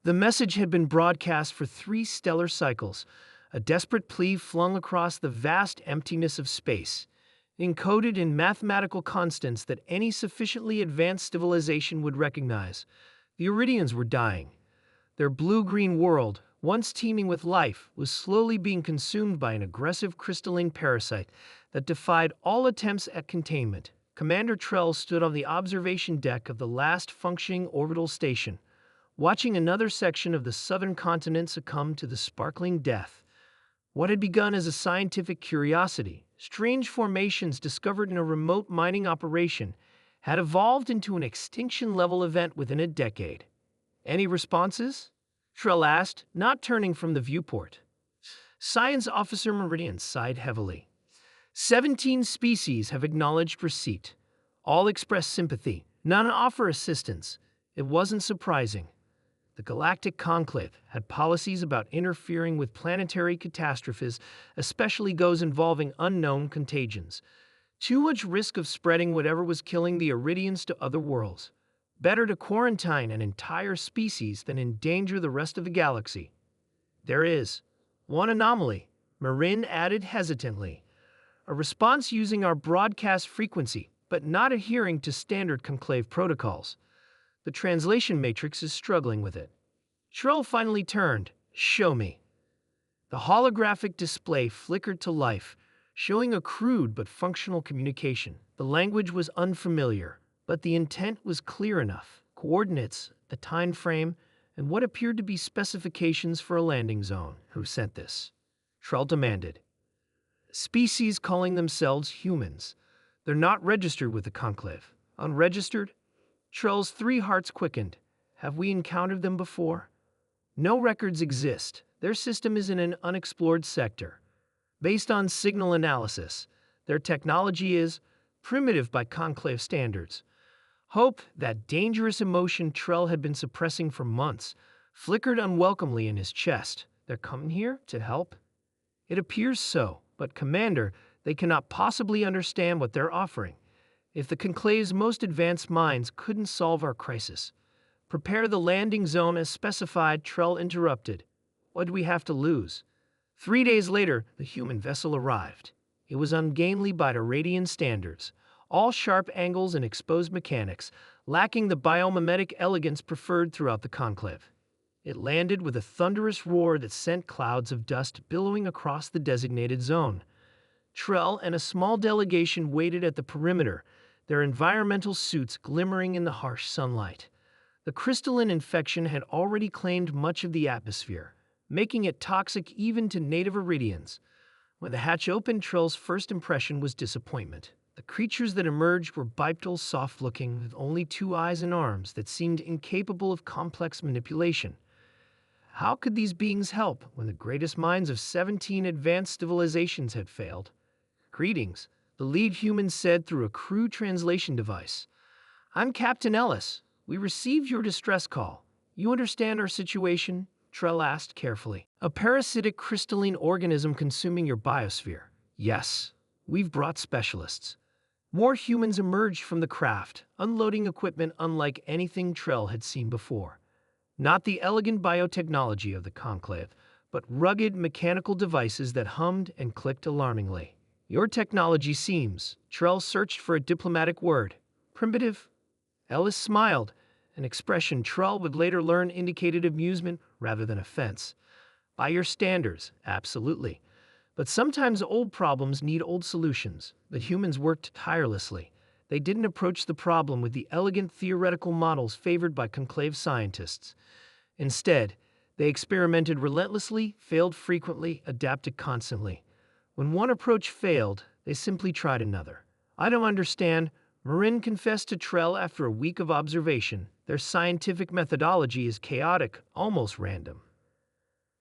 The message had been broadcast for 3 stellar cycles, a desperate plea flung across the vast emptiness of space, encoded in mathematical constants that any sufficiently advanced civilization would recognize. The Iridians were dying. Their blue-green world, once teeming with life, was slowly being consumed by an aggressive crystalline parasite that defied all attempts at containment. Commander Trell stood on the observation deck of the last functioning orbital station, watching another section of the southern continent succumb to the sparkling death. What had begun as a scientific curiosity, strange formations discovered in a remote mining operation, had evolved into an extinction-level event within a decade. Any responses? Trell asked, not turning from the viewport. Science Officer Meridian sighed heavily. 17 species have acknowledged receipt. All express sympathy, none offer assistance. It wasn't surprising. The Galactic Conclave had policies about interfering with planetary catastrophes, especially those involving unknown contagions. Too much risk of spreading whatever was killing the Iridians to other worlds. Better to quarantine an entire species than endanger the rest of the galaxy. There is one anomaly, Marin added hesitantly. A response using our broadcast frequency, but not adhering to standard conclave protocols. The translation matrix is struggling with it. Trell finally turned. Show me. The holographic display flickered to life, showing a crude but functional communication. The language was unfamiliar, but the intent was clear enough. Coordinates, the time frame, and what appeared to be specifications for a landing zone. Who sent this? Trell demanded. Species calling themselves humans. They're not registered with the Conclave. Unregistered? Trell's 3 hearts quickened. Have we encountered them before? No records exist. Their system is in an unexplored sector. Based on signal analysis, their technology is primitive by Conclave standards. Hope, that dangerous emotion Trell had been suppressing for months, flickered unwelcomely in his chest. They're coming here to help? It appears so, but Commander, they cannot possibly understand what they're offering. If the Conclave's most advanced minds couldn't solve our crisis, prepare the landing zone as specified, Trell interrupted. What do we have to lose? 3 days later, the human vessel arrived. It was ungainly by Iradian standards, all sharp angles and exposed mechanics, lacking the biomimetic elegance preferred throughout the Conclave. It landed with a thunderous roar that sent clouds of dust billowing across the designated zone. Trell and a small delegation waited at the perimeter, their environmental suits glimmering in the harsh sunlight. The crystalline infection had already claimed much of the atmosphere, making it toxic even to native Iridians. When the hatch opened, Trell's first impression was disappointment. The creatures that emerged were bipedal, soft-looking, with only 2 eyes and arms that seemed incapable of complex manipulation. How could these beings help when the greatest minds of 17 advanced civilizations had failed? Greetings, the lead human said through a crude translation device. I'm Captain Ellis. We received your distress call. You understand our situation? Trell asked carefully. A parasitic crystalline organism consuming your biosphere. Yes, we've brought specialists. More humans emerged from the craft, unloading equipment unlike anything Trell had seen before. Not the elegant biotechnology of the Conclave, but rugged mechanical devices that hummed and clicked alarmingly. Your technology seems, Trell searched for a diplomatic word, primitive. Ellis smiled, an expression Trell would later learn indicated amusement rather than offense. By your standards, absolutely. But sometimes old problems need old solutions. The humans worked tirelessly. They didn't approach the problem with the elegant theoretical models favored by Conclave scientists. Instead, they experimented relentlessly, failed frequently, adapted constantly. When one approach failed, they simply tried another. I don't understand, Marin confessed to Trell after a week of observation. Their scientific methodology is chaotic, almost random.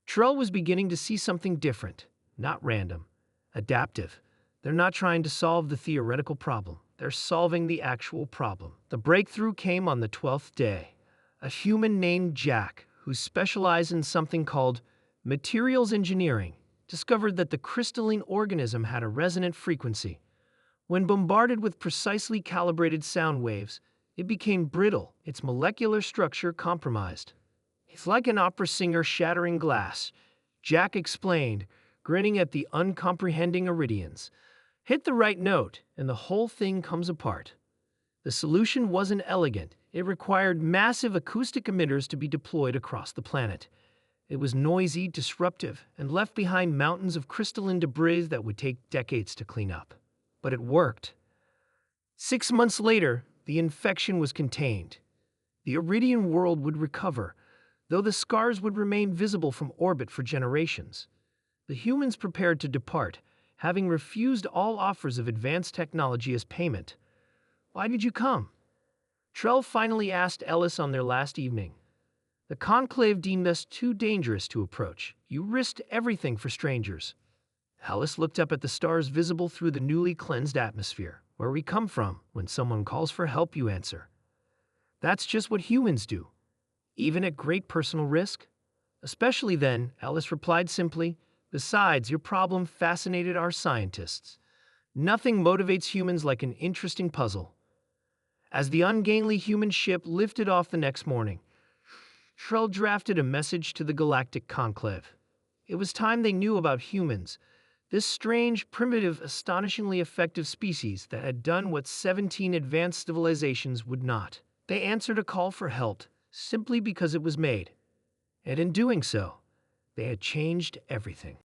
Trell was beginning to see something different, not random, adaptive. They're not trying to solve the theoretical problem. They're solving the actual problem. The breakthrough came on the 12th day. A human named Jack, who specialized in something called materials engineering, discovered that the crystalline organism had a resonant frequency. When bombarded with precisely calibrated sound waves, it became brittle, its molecular structure compromised. It's like an opera singer shattering glass, Jack explained, grinning at the uncomprehending Iridians. Hit the right note, and the whole thing comes apart. The solution wasn't elegant. It required massive acoustic emitters to be deployed across the planet. It was noisy, disruptive, and left behind mountains of crystalline debris that would take decades to clean up. But it worked. 6 months later, the infection was contained. The Iridian world would recover, though the scars would remain visible from orbit for generations. The humans prepared to depart, having refused all offers of advanced technology as payment. "Why did you come?" Trell finally asked Ellis on their last evening. "The Conclave deemed us too dangerous to approach. You risked everything for strangers." Ellis looked up at the stars visible through the newly cleansed atmosphere. "Where we come from, when someone calls for help, you answer. That's just what humans do, even at great personal risk." "Especially then," Ellis replied simply. "Besides, your problem fascinated our scientists. Nothing motivates humans like an interesting puzzle." As the ungainly human ship lifted off the next morning, Trell drafted a message to the Galactic Conclave. It was time they knew about humans, this strange, primitive, astonishingly effective species that had done what 17 advanced civilizations would not. They answered a call for help simply because it was made. And in doing so, they had changed everything.